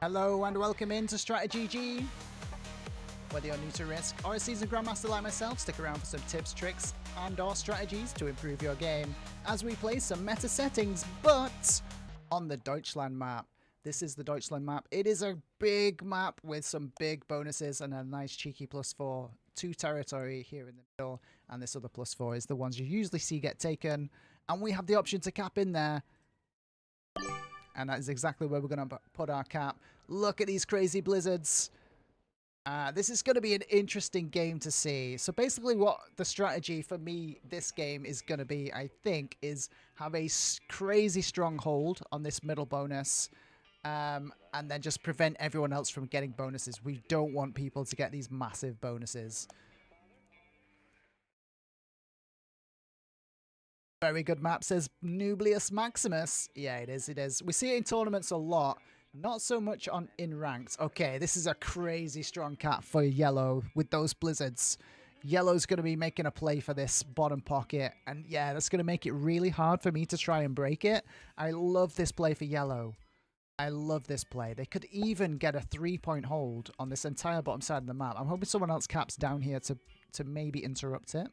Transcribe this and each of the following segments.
Hello and welcome into StratiGG. Whether you're new to Risk or a seasoned Grandmaster like myself, stick around for some tips, tricks and or strategies to improve your game as we play some meta settings, but on the Deutschland map. This is the Deutschland map. It is a big map with some big bonuses and a nice cheeky +4 to territory here in the middle, and this other +4 is the ones you usually see get taken, and we have the option to cap in there. And that is exactly where we're going to put our cap. Look at these crazy blizzards. This is going to be an interesting game to see. So basically what the strategy for me this game is going to be, I think, is have a crazy stronghold on this middle bonus. And then just prevent everyone else from getting bonuses. We don't want people to get these massive bonuses. Very good map, says Nublius Maximus. Yeah, it is, it is. We see it in tournaments a lot. Not so much in ranked. Okay, this is a crazy strong cap for yellow with those blizzards. Yellow's going to be making a play for this bottom pocket. And yeah, that's going to make it really hard for me to try and break it. I love this play for yellow. I love this play. They could even get a 3-point hold on this entire bottom side of the map. I'm hoping someone else caps down here to maybe interrupt it.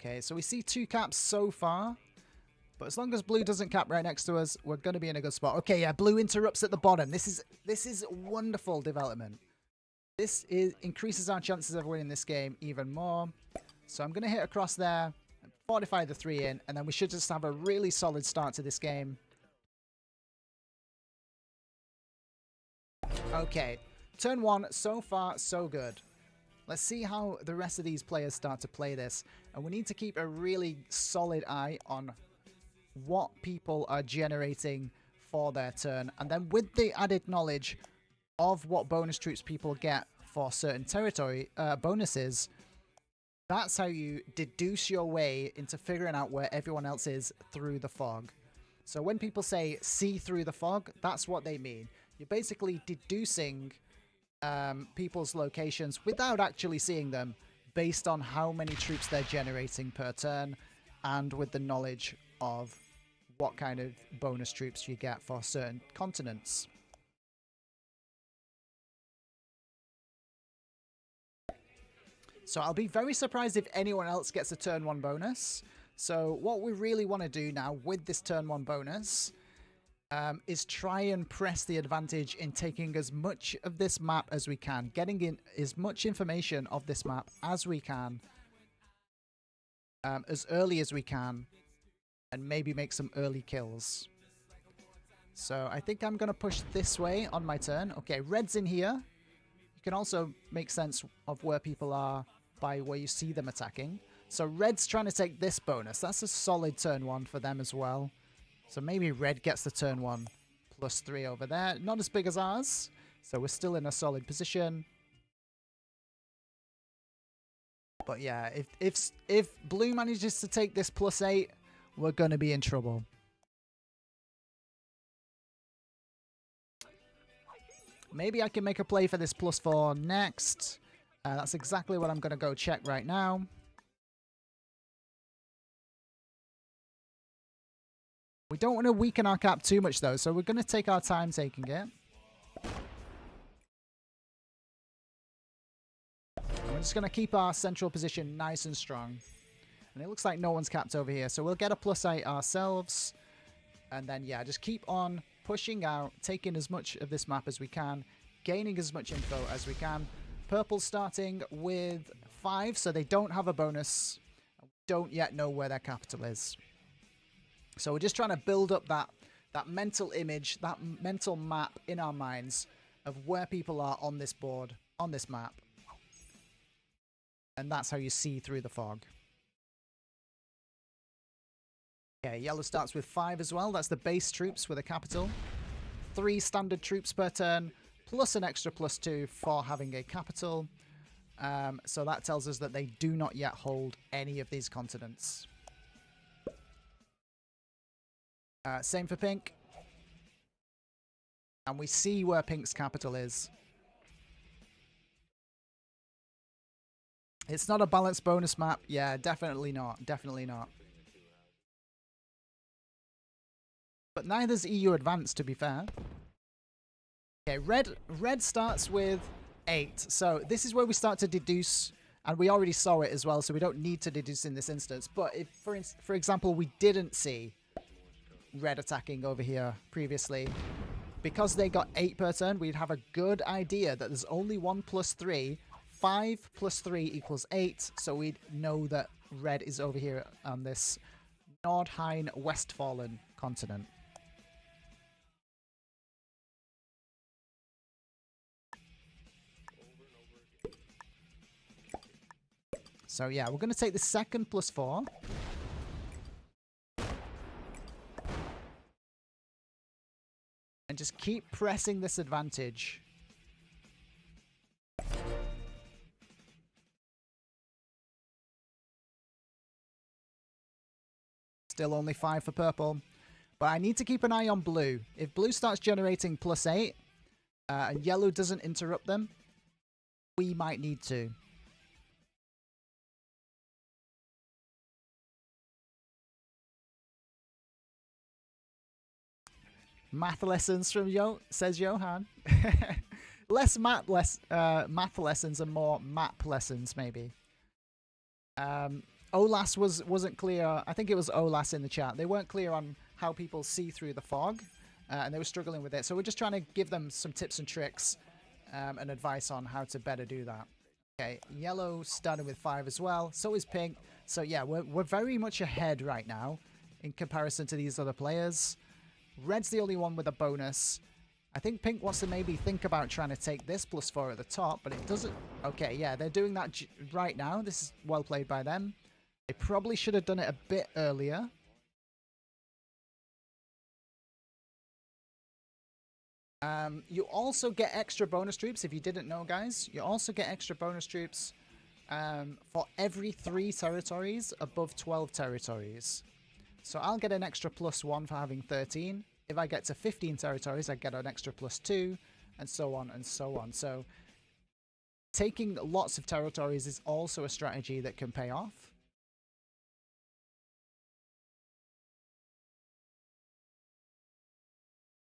Okay, so we see 2 caps so far. But as long as blue doesn't cap right next to us, we're going to be in a good spot. Okay, yeah, blue interrupts at the bottom. This is wonderful development. This increases our chances of winning this game even more. So I'm going to hit across there, fortify the 3 in, and then we should just have a really solid start to this game. Okay, turn 1, so far, so good. Let's see how the rest of these players start to play this. And we need to keep a really solid eye on what people are generating for their turn. And then with the added knowledge of what bonus troops people get for certain territory bonuses, that's how you deduce your way into figuring out where everyone else is through the fog. So when people say see through the fog, that's what they mean. You're basically deducing people's locations without actually seeing them based on how many troops they're generating per turn and with the knowledge of what kind of bonus troops you get for certain continents. So I'll be very surprised if anyone else gets a turn 1 bonus. So what we really want to do now with this turn 1 bonus is try and press the advantage in taking as much of this map as we can, getting in as much information of this map as we can, as early as we can, and maybe make some early kills. So I think I'm going to push this way on my turn. Okay, red's in here. You can also make sense of where people are by where you see them attacking. So red's trying to take this bonus. That's a solid turn 1 for them as well. So maybe red gets the turn 1 +3 over there. Not as big as ours. So we're still in a solid position. But yeah, if blue manages to take this +8, we're going to be in trouble. Maybe I can make a play for this +4 next. That's exactly what I'm going to go check right now. We don't want to weaken our cap too much, though, so we're going to take our time taking it. And we're just going to keep our central position nice and strong. And it looks like no one's capped over here, so we'll get a +8 ourselves. And then, yeah, just keep on pushing out, taking as much of this map as we can, gaining as much info as we can. Purple's starting with 5, so they don't have a bonus. Don't yet know where their capital is. So we're just trying to build up that mental image, that mental map in our minds of where people are on this board, on this map. And that's how you see through the fog. Okay, yellow starts with 5 as well. That's the base troops with a capital. 3 standard troops per turn, plus an extra +2 for having a capital. So that tells us that they do not yet hold any of these continents. Same for pink. And we see where pink's capital is. It's not a balanced bonus map. Yeah, definitely not. Definitely not. But neither's EU Advanced, to be fair. Okay, red starts with 8. So this is where we start to deduce, and we already saw it as well, so we don't need to deduce in this instance. But if, for example, we didn't see red attacking over here previously, because they got 8 per turn, we'd have a good idea that there's only 1 plus 3. 5 plus 3 equals 8, so we'd know that red is over here on this Nordrhein-Westfalen continent. So yeah, we're going to take the second plus 4. And just keep pressing this advantage. Still only 5 for purple. But I need to keep an eye on blue. If blue starts generating plus 8, and yellow doesn't interrupt them, we might need to. Math lessons from says Johan. Less math lessons and more map lessons, maybe. Olas wasn't clear. I think it was Olas in the chat. They weren't clear on how people see through the fog, and they were struggling with it. So we're just trying to give them some tips and tricks and advice on how to better do that. Okay, yellow starting with 5 as well. So is pink. So yeah, we're very much ahead right now in comparison to these other players. Red's the only one with a bonus. I think pink wants to maybe think about trying to take this plus 4 at the top, but it doesn't. Okay, yeah, they're doing that right now. This is well played by them. They probably should have done it a bit earlier. You also get extra bonus troops, if you didn't know, guys. You also get extra bonus troops for every 3 territories above 12 territories. So I'll get an extra plus 1 for having 13. If I get to 15 territories, I get an extra plus 2, and so on and so on. So taking lots of territories is also a strategy that can pay off.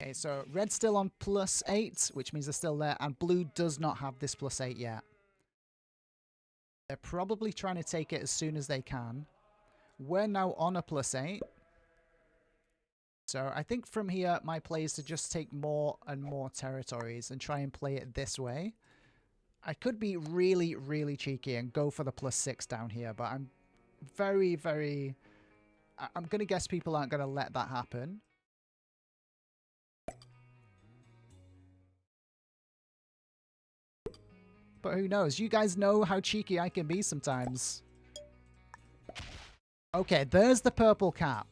Okay, so red's still on plus 8, which means they're still there, and blue does not have this plus 8 yet. They're probably trying to take it as soon as they can. We're now on a plus 8. So I think from here, my play is to just take more and more territories and try and play it this way. I could be really, really cheeky and go for the plus 6 down here, but I'm very, very... I'm going to guess people aren't going to let that happen. But who knows? You guys know how cheeky I can be sometimes. Okay, there's the purple cap.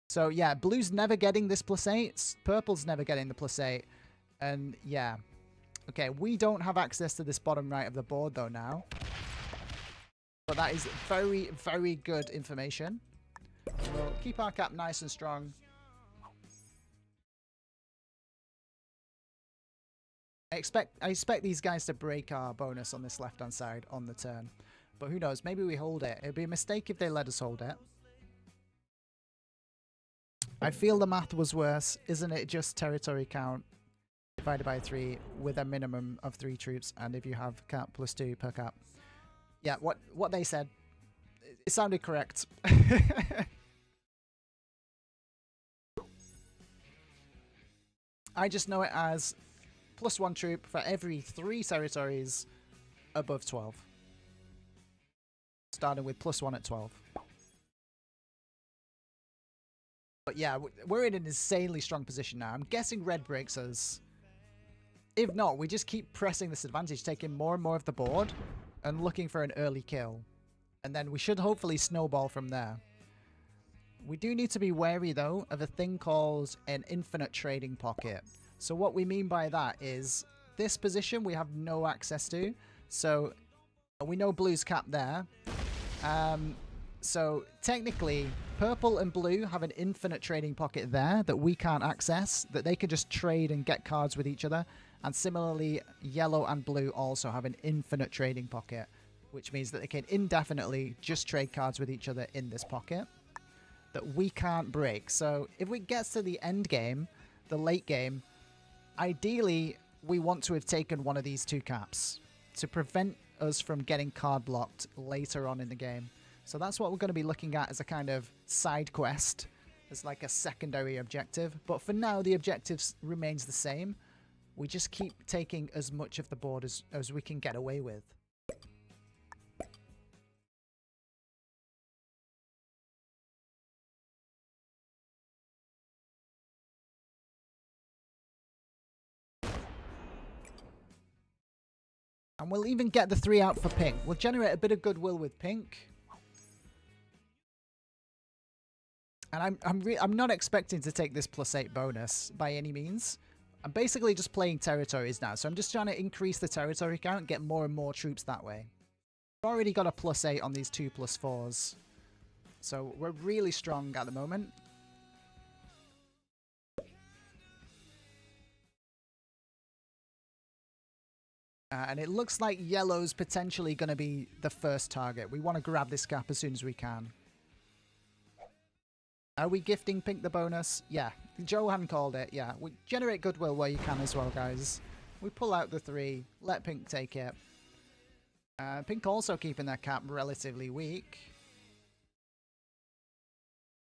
So yeah, blue's never getting this plus 8. Purple's never getting the plus 8. And yeah. Okay, we don't have access to this bottom right of the board though now. But that is very, very good information. We'll keep our cap nice and strong. I expect these guys to break our bonus on this left-hand side on the turn. But who knows? Maybe we hold it. It'd be a mistake if they let us hold it. I feel the math was worse. Isn't it just territory count divided by 3 with a minimum of 3 troops? And if you have cap plus 2 per cap. Yeah, what they said. It sounded correct. I just know it as plus 1 troop for every 3 territories above 12. Starting with plus 1 at 12. But yeah, we're in an insanely strong position now. I'm guessing red breaks us. If not, we just keep pressing this advantage, taking more and more of the board and looking for an early kill. And then we should hopefully snowball from there. We do need to be wary, though, of a thing called an infinite trading pocket. So what we mean by that is this position we have no access to. So we know blue's capped there. So technically, purple and blue have an infinite trading pocket there that we can't access, that they can just trade and get cards with each other. And similarly, yellow and blue also have an infinite trading pocket. which means that they can indefinitely just trade cards with each other in this pocket that we can't break. So if it gets to the end game, the late game, ideally we want to have taken one of these two caps to prevent us from getting card blocked later on in the game. So that's what we're going to be looking at as a kind of side quest, as like a secondary objective. But for now, the objective remains the same. We just keep taking as much of the board as we can get away with. And we'll even get the 3 out for pink. We'll generate a bit of goodwill with pink. And I'm not expecting to take this +8 bonus by any means. I'm basically just playing territories now, so I'm just trying to increase the territory count, get more and more troops that way. I've already got a +8 on these 2+4s, so we're really strong at the moment. And it looks like yellow's potentially going to be the first target. We want to grab this cap as soon as we can. Are we gifting pink the bonus? Yeah. Johan called it. Yeah. We generate goodwill where you can as well, guys. We pull out the 3. Let pink take it. Pink also keeping their cap relatively weak.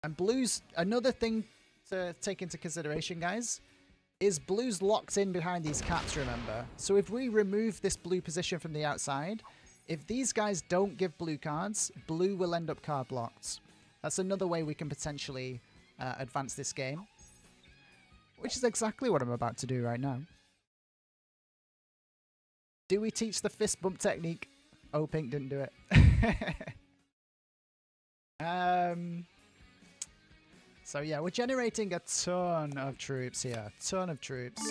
And blue's another thing to take into consideration, guys, is blue's locked in behind these caps, remember? So if we remove this blue position from the outside, if these guys don't give blue cards, blue will end up card blocked. That's another way we can potentially advance this game, which is exactly what I'm about to do right now. Do we teach the fist bump technique? Oh, pink didn't do it. So yeah, we're generating a ton of troops here. A ton of troops.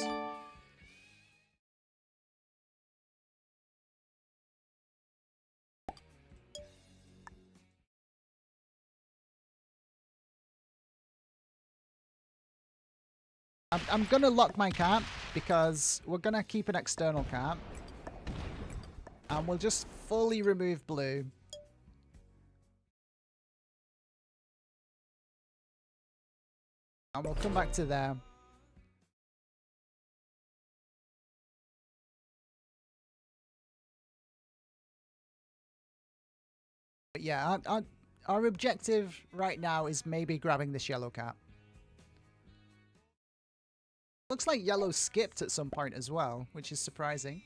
I'm gonna lock my cap because we're gonna keep an external cap. And we'll just fully remove blue. And we'll come back to there. But yeah, our objective right now is maybe grabbing this yellow cap. Looks like yellow skipped at some point as well, which is surprising.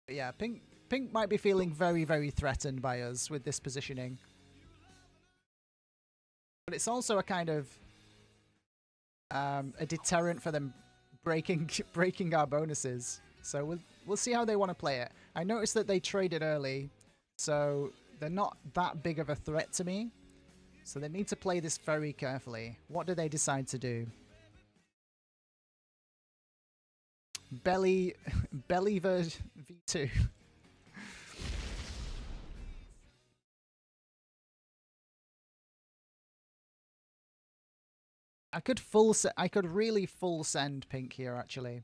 But yeah, pink might be feeling very, very threatened by us with this positioning. But it's also a kind of a deterrent for them breaking our bonuses. So we'll see how they want to play it. I noticed that they traded early, so they're not that big of a threat to me. So they need to play this very carefully. What do they decide to do? Belly V2. I could really full send pink here actually.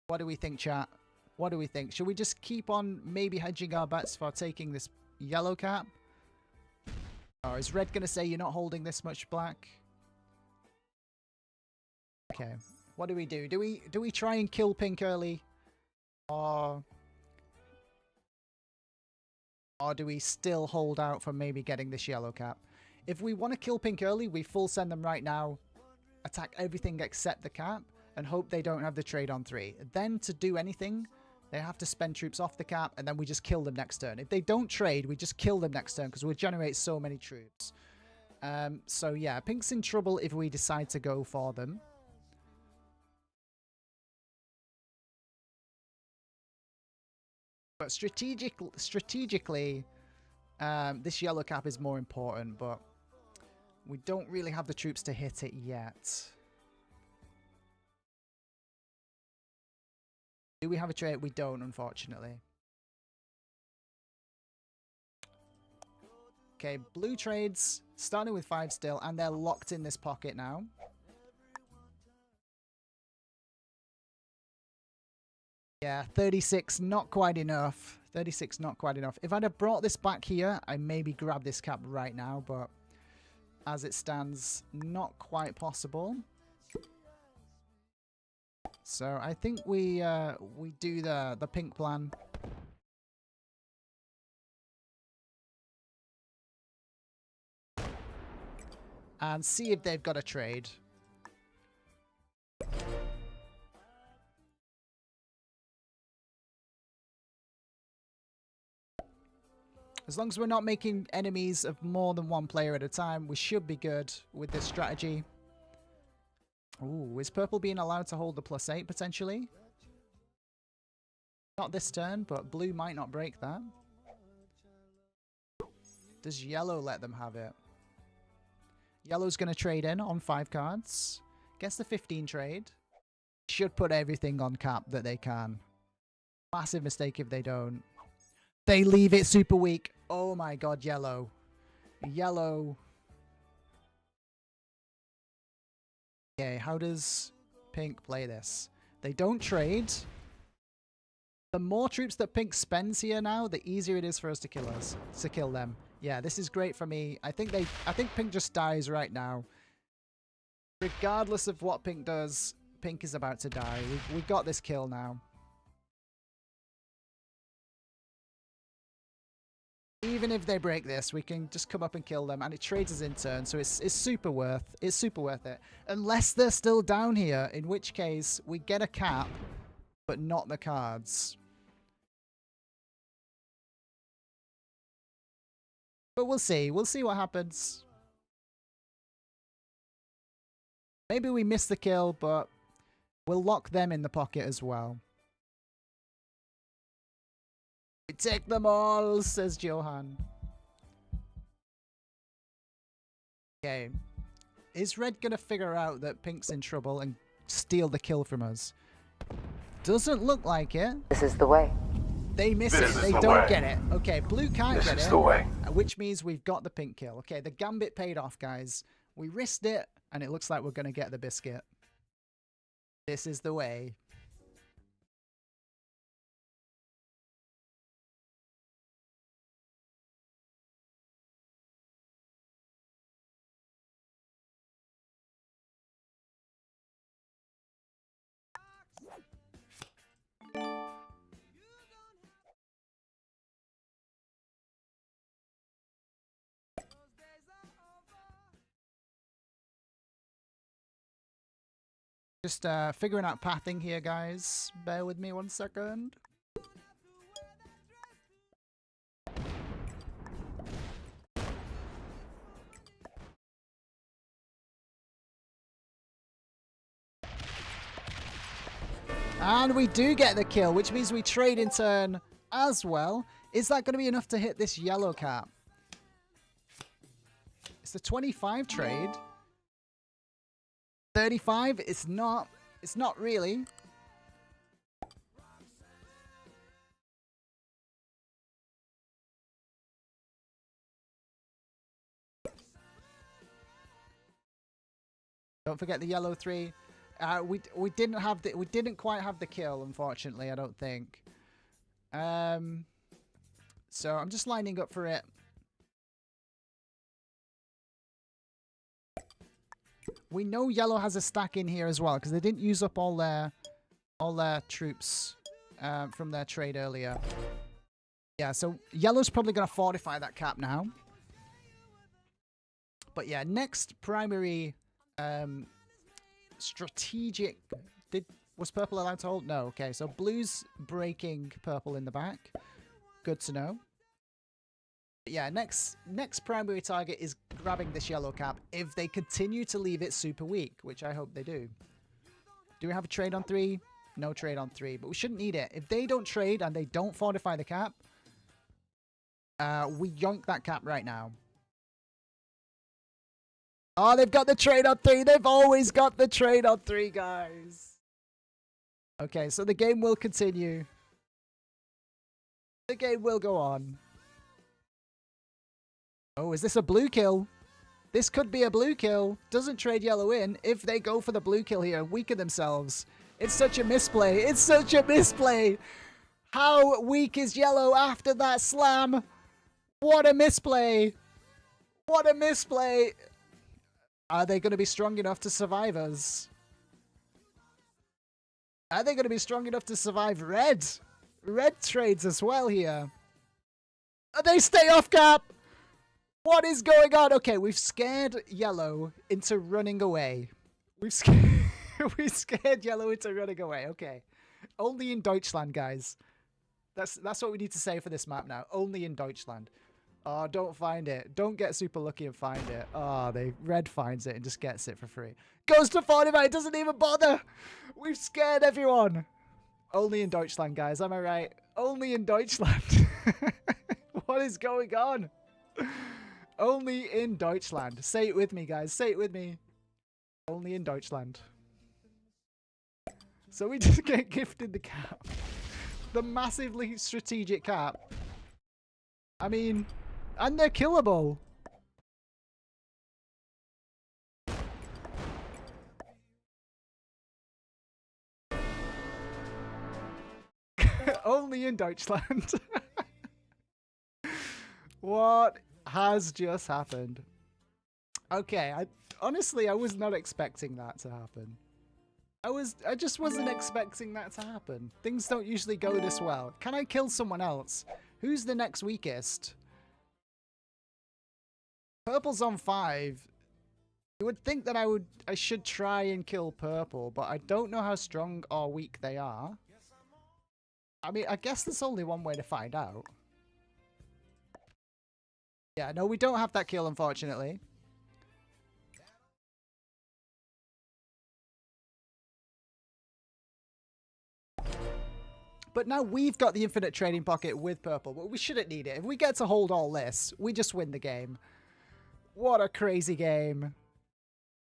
What do we think, chat? What do we think? Should we just keep on maybe hedging our bets for taking this yellow cap? Or is red gonna say you're not holding this much black? Okay. What do we do? Do we try and kill pink early? Or do we still hold out for maybe getting this yellow cap? If we want to kill pink early, we full send them right now, attack everything except the cap, and hope they don't have the trade on 3. Then to do anything, they have to spend troops off the cap, and then we just kill them next turn. If they don't trade, we just kill them next turn, because we'll generate so many troops. So yeah, pink's in trouble if we decide to go for them. But strategically, this yellow cap is more important, but we don't really have the troops to hit it yet. Do we have a trade? We don't, unfortunately. Okay, blue trades, starting with 5 still, and they're locked in this pocket now. Yeah, 36, not quite enough. 36, not quite enough. If I'd have brought this back here, I maybe grab this cap right now, but as it stands, not quite possible. So I think we do the pink plan. And see if they've got a trade. As long as we're not making enemies of more than 1 player at a time, we should be good with this strategy. Ooh, is purple being allowed to hold the +8 potentially? Not this turn, but blue might not break that. Does yellow let them have it? Yellow's going to trade in on 5 cards. Gets the 15 trade. Should put everything on cap that they can. Massive mistake if they don't. They leave it super weak. Oh my god, yellow. Yellow. Okay, how does pink play this? They don't trade. The more troops that pink spends here now, the easier it is for us to kill them. Yeah, this is great for me. I think pink just dies right now. Regardless of what pink does, pink is about to die. We got this kill now. Even if they break this, we can just come up and kill them, and it trades us in turn, so it's super worth it. Unless they're still down here, in which case we get a cap, but not the cards. But we'll see. We'll see what happens. Maybe we miss the kill, but we'll lock them in the pocket as well. We take them all, says Johan. Okay. Is red going to figure out that pink's in trouble and steal the kill from us? Doesn't look like it. This is the way. They miss it. They don't get it. Okay, blue can't get it. This is the way. Which means we've got the pink kill. Okay, the gambit paid off, guys. We risked it, and it looks like we're going to get the biscuit. This is the way. Just figuring out pathing here, guys. Bear with me 1 second. And we do get the kill, which means we trade in turn as well. Is that going to be enough to hit this yellow cap? It's the 25 trade. 35? It's not. It's not really. Don't forget the yellow 3. We didn't quite have the kill, unfortunately. I don't think. So I'm just lining up for it. We know yellow has a stack in here as well because they didn't use up all their troops from their trade earlier. Yeah, so yellow's probably going to fortify that cap now. But yeah, next primary strategic. Was purple allowed to hold? No. Okay, so blue's breaking purple in the back. Good to know. But yeah, next primary target is grabbing this yellow cap if they continue to leave it super weak, which I hope they do. Do we have a trade on 3? No trade on 3, but we shouldn't need it. If they don't trade and they don't fortify the cap, we yonk that cap right now. Oh, they've got the trade on 3. They've always got the trade on 3, guys. Okay, so the game will continue. The game will go on. Oh, is this a blue kill? This could be a blue kill. Doesn't trade yellow in if they go for the blue kill here and weaken themselves. It's such a misplay. It's such a misplay. How weak is yellow after that slam? What a misplay. What a misplay. Are they going to be strong enough to survive us? Are they going to be strong enough to survive red? Red trades as well here. They stay off cap. What is going on? Okay, we've scared yellow into running away. We've scared yellow into running away. Okay. Only in Deutschland, guys. That's what we need to say for this map now. Only in Deutschland. Oh, don't find it. Don't get super lucky and find it. Oh, red finds it and just gets it for free. Goes to 45. Doesn't even bother. We've scared everyone. Only in Deutschland, guys. Am I right? Only in Deutschland. What is going on? Only in Deutschland. Say it with me, guys. Say it with me. Only in Deutschland. So we just get gifted the cap. The massively strategic cap. I mean, and they're killable. Only in Deutschland. What has just happened? Okay, honestly, I was not expecting that to happen. I just wasn't expecting that to happen. Things don't usually go this well. Can I kill someone else? Who's the next weakest? Purple's on 5. You would think that I should try and kill purple, but I don't know how strong or weak they are. I mean, I guess there's only one way to find out. Yeah, no, we don't have that kill, unfortunately. But now we've got the infinite trading pocket with purple, but we shouldn't need it. If we get to hold all this, we just win the game. What a crazy game.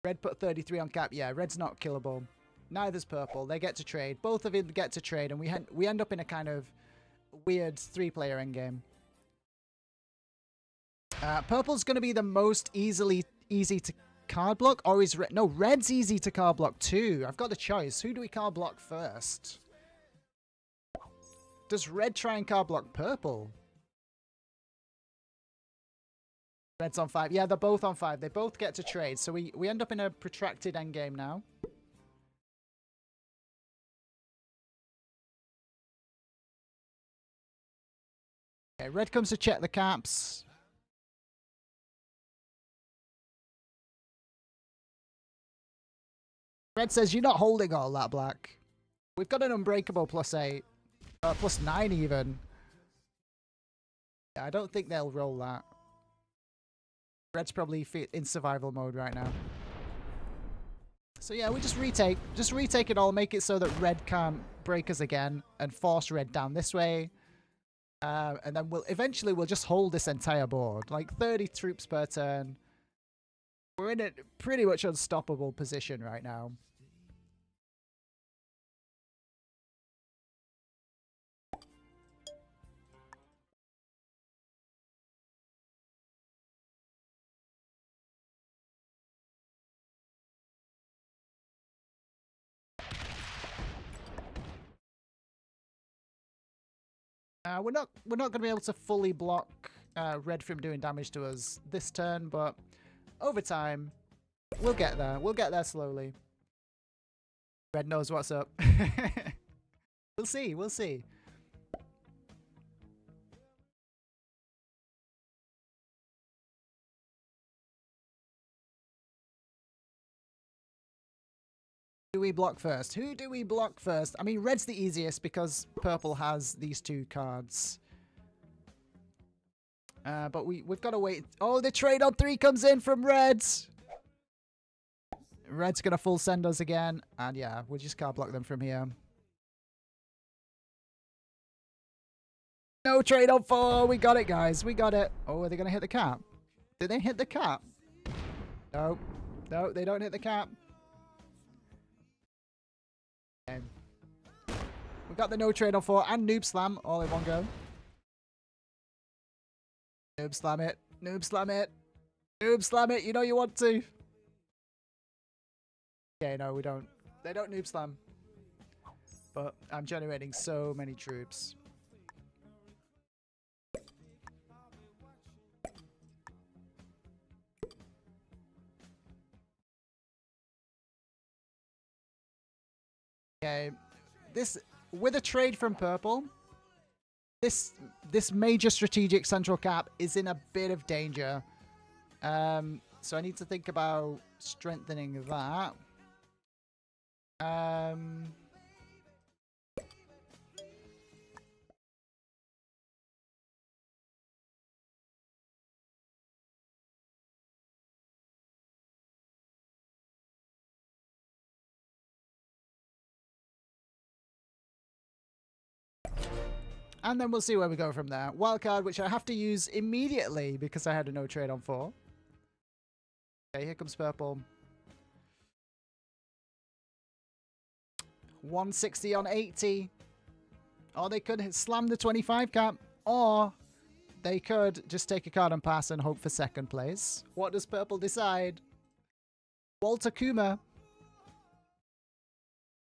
Red put 33 on cap. Yeah, red's not killable. Neither's purple. They get to trade. Both of them get to trade, and we end up in a kind of weird 3-player endgame. Purple's going to be the most easy to card block, or is red? No, red's easy to card block too. I've got the choice. Who do we card block first? Does red try and card block purple? Red's on 5. Yeah, they're both on 5. They both get to trade, so we end up in a protracted endgame now. Okay, red comes to check the caps. Red says, you're not holding all that, black. We've got an unbreakable +8. +9 even. Yeah, I don't think they'll roll that. Red's probably in survival mode right now. So yeah, we just retake. Just retake it all, make it so that red can't break us again, and force red down this way. And then eventually we'll just hold this entire board. Like 30 troops per turn. We're in a pretty much unstoppable position right now. We're not going to be able to fully block red from doing damage to us this turn, but over time, we'll get there. We'll get there slowly. Red knows what's up. We'll see. We'll see. Who do we block first? Who do we block first? I mean, red's the easiest because purple has these 2 cards. But we've got to wait. Oh, the trade on 3 comes in from reds. Red's going to full send us again. And yeah, we'll just card block them from here. No trade on 4. We got it, guys. We got it. Oh, are they going to hit the cap? Did they hit the cap? No. No, they don't hit the cap. Okay. We got the no trade on 4 and noob slam all in one go. Noob slam it. Noob slam it. Noob slam it. You know you want to. Okay, no, we don't. They don't noob slam. But I'm generating so many troops. Okay, this with a trade from purple, this major strategic central cap is in a bit of danger. So I need to think about strengthening that. And then we'll see where we go from there. Wildcard, which I have to use immediately because I had a no trade on 4. Okay, here comes purple. 160 on 80. Or they could slam the 25 cap. Or they could just take a card and pass and hope for second place. What does purple decide? Walter Kuma.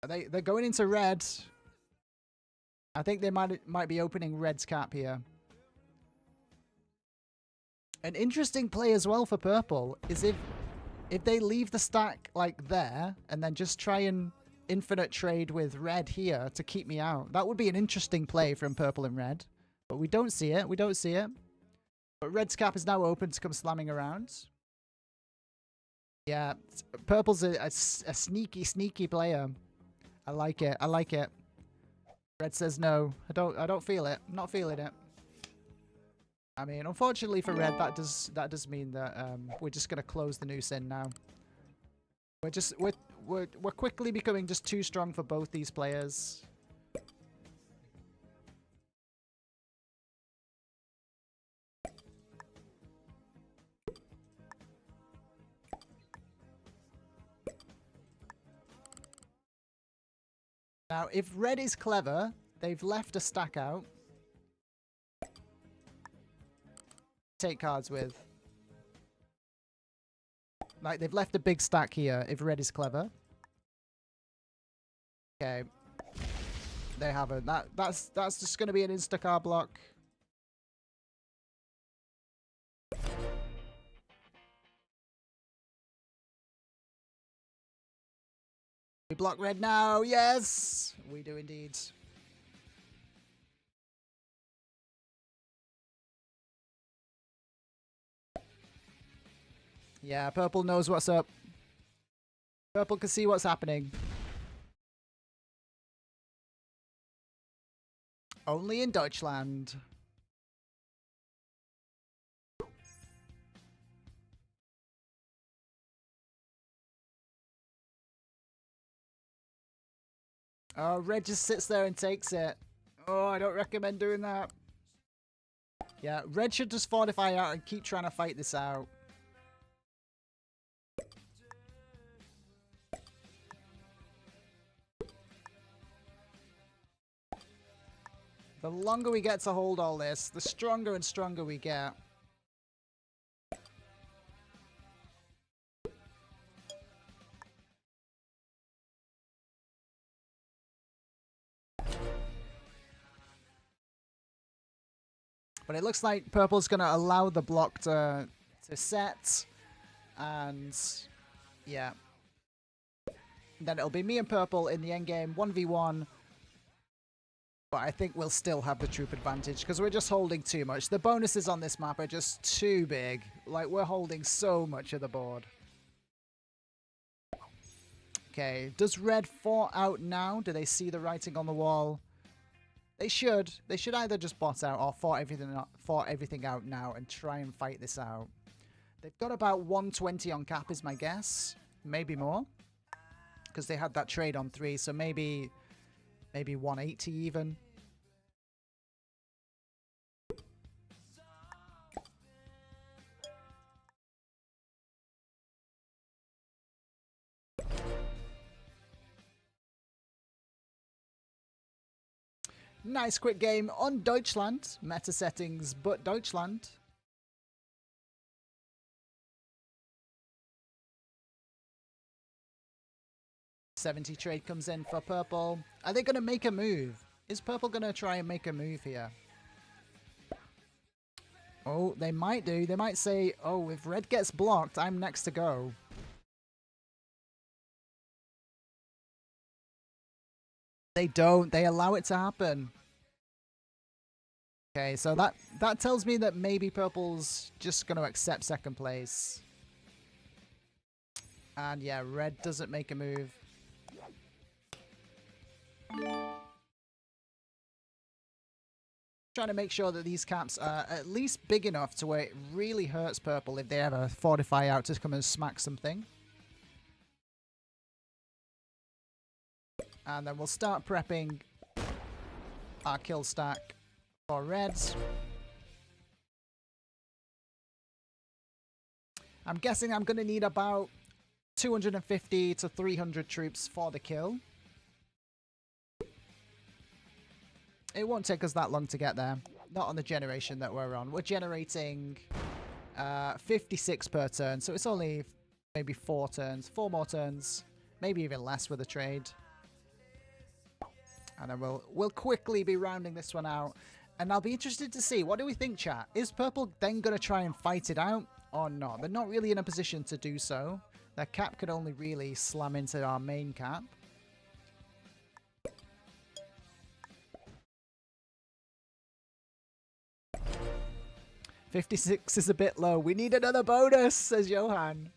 They're going into red. I think they might be opening red's cap here. An interesting play as well for purple is if they leave the stack like there and then just try and infinite trade with red here to keep me out. That would be an interesting play from purple and red. But we don't see it. We don't see it. But red's cap is now open to come slamming around. Yeah, purple's a sneaky, sneaky player. I like it. I like it. Red says no. I don't feel it. I'm not feeling it. I mean, unfortunately for red, that does mean that we're just gonna close the noose in now. We're quickly becoming just too strong for both these players. Now, if red is clever, they've left a stack out. Take cards with. Like, they've left a big stack here if red is clever. Okay. They haven't. That's just going to be an insta-card block. We block red now. Yes! We do indeed. Yeah, purple knows what's up. Purple can see what's happening. Only in Deutschland. Oh, red just sits there and takes it. Oh, I don't recommend doing that. Yeah, red should just fortify out and keep trying to fight this out. The longer we get to hold all this, the stronger and stronger we get. But it looks like purple's going to allow the block to set. And yeah. Then it'll be me and purple in the endgame 1v1. But I think we'll still have the troop advantage because we're just holding too much. The bonuses on this map are just too big. Like, we're holding so much of the board. Okay, does red fort out now? Do they see the writing on the wall? They should. They should either just bot out or fort everything out now and try and fight this out. They've got about 120 on cap is my guess. Maybe more. Because they had that trade on 3, so maybe 180 even. Nice quick game on Deutschland. Meta settings, but Deutschland. 70 trade comes in for purple. Are they going to make a move? Is purple going to try and make a move here? Oh, they might do. They might say, oh, if red gets blocked, I'm next to go. They don't. They allow it to happen. Okay, so that tells me that maybe purple's just going to accept second place. And yeah, red doesn't make a move. Trying to make sure that these caps are at least big enough to where it really hurts purple if they ever fortify out to come and smack something. And then we'll start prepping our kill stack for reds. I'm guessing I'm going to need about 250 to 300 troops for the kill. It won't take us that long to get there. Not on the generation that we're on. We're generating 56 per turn, so it's only maybe 4 turns. 4 more turns. Maybe even less with a trade. And then we'll quickly be rounding this one out. And I'll be interested to see, what do we think, chat? Is purple then going to try and fight it out or not? They're not really in a position to do so. Their cap could only really slam into our main cap. $56 is a bit low. We need another bonus, says Johan.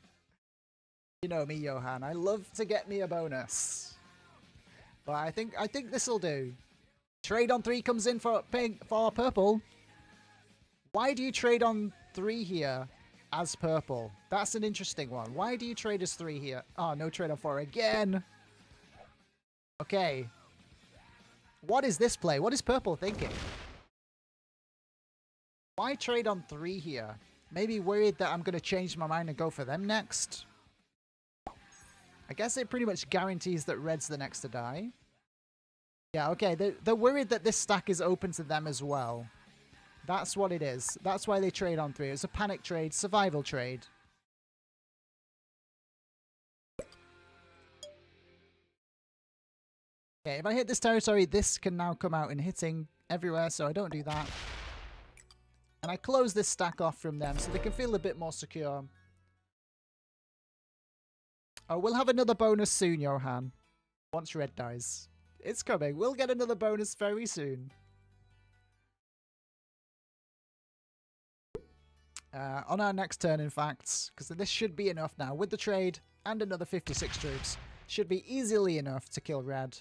You know me, Johan. I love to get me a bonus. But I think this'll do. Trade on 3 comes in for purple. Why do you trade on 3 here as purple? That's an interesting one. Why do you trade as 3 here? Oh, no trade on 4 again. Okay. What is this play? What is purple thinking? Why trade on 3 here? Maybe worried that I'm going to change my mind and go for them next? I guess it pretty much guarantees that red's the next to die. Yeah, okay. They're worried that this stack is open to them as well. That's what it is. That's why they trade on 3. It's a panic trade, survival trade. Okay, if I hit this territory, this can now come out and hitting everywhere, so I don't do that. And I close this stack off from them so they can feel a bit more secure. Oh, we'll have another bonus soon, Johan. Once red dies. It's coming. We'll get another bonus very soon. On our next turn, in fact, because this should be enough now. With the trade and another 56 troops, should be easily enough to kill red.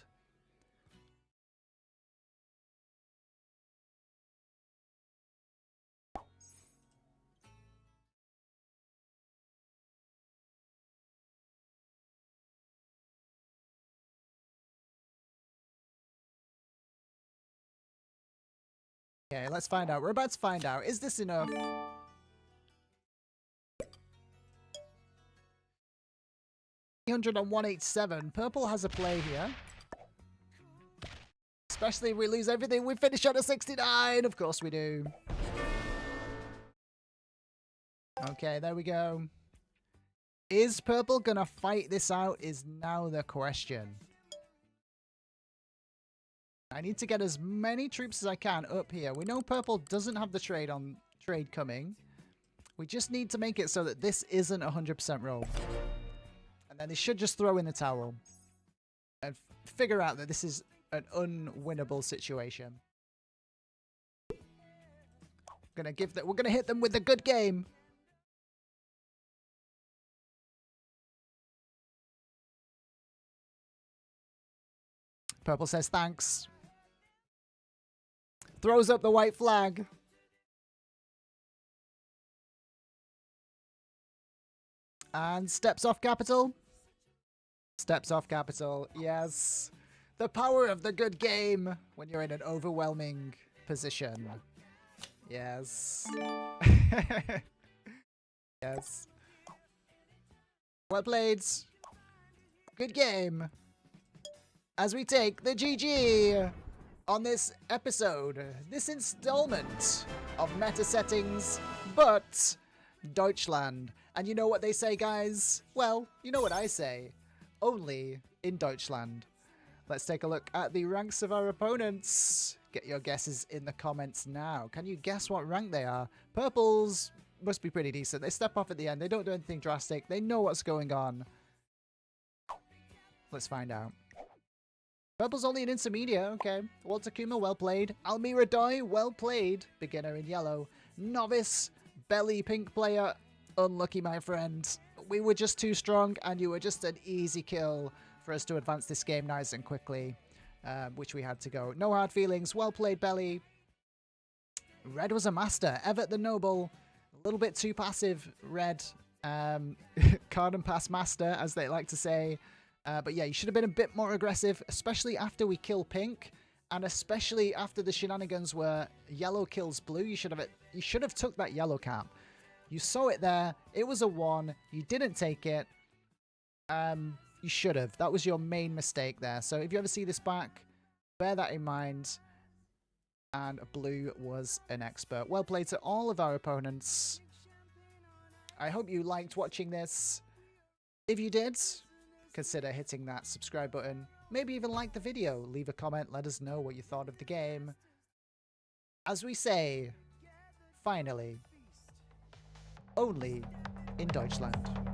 Okay, let's find out. We're about to find out. Is this enough? 187. Purple has a play here. Especially if we lose everything. We finish on a 69. Of course we do. Okay, there we go. Is purple gonna fight this out is now the question. I need to get as many troops as I can up here. We know purple doesn't have the trade coming. We just need to make it so that this isn't 100% roll. And then they should just throw in the towel. And figure out that this is an unwinnable situation. We're gonna hit them with a good game. Purple says thanks. Throws up the white flag. And steps off capital. Steps off capital. Yes. The power of the good game when you're in an overwhelming position. Yes. Yes. Well played. Good game. As we take the GG on this episode, this installment of Meta Settings, but Deutschland. And you know what they say, guys? Well, you know what I say. Only in Deutschland. Let's take a look at the ranks of our opponents. Get your guesses in the comments now. Can you guess what rank they are? Purples must be pretty decent. They step off at the end. They don't do anything drastic. They know what's going on. Let's find out. Purple's only an intermediate. Okay. Walter Kuma, well played. Almira Doi, well played. Beginner in yellow. Novice, belly pink player. Unlucky, my friend. We were just too strong, and you were just an easy kill for us to advance this game nice and quickly, which we had to go. No hard feelings. Well played, Belly. Red was a master. Evert the Noble. A little bit too passive, Red. Card and pass master, as they like to say. But yeah, you should have been a bit more aggressive, especially after we kill pink, and especially after the shenanigans where yellow kills blue. You should have took that yellow cap. You saw it there. It was a 1. You didn't take it. You should have. That was your main mistake there. So if you ever see this back, bear that in mind. And blue was an expert. Well played to all of our opponents. I hope you liked watching this. If you did, consider hitting that subscribe button. Maybe even like the video. Leave a comment. Let us know what you thought of the game. As we say, finally, only in Deutschland.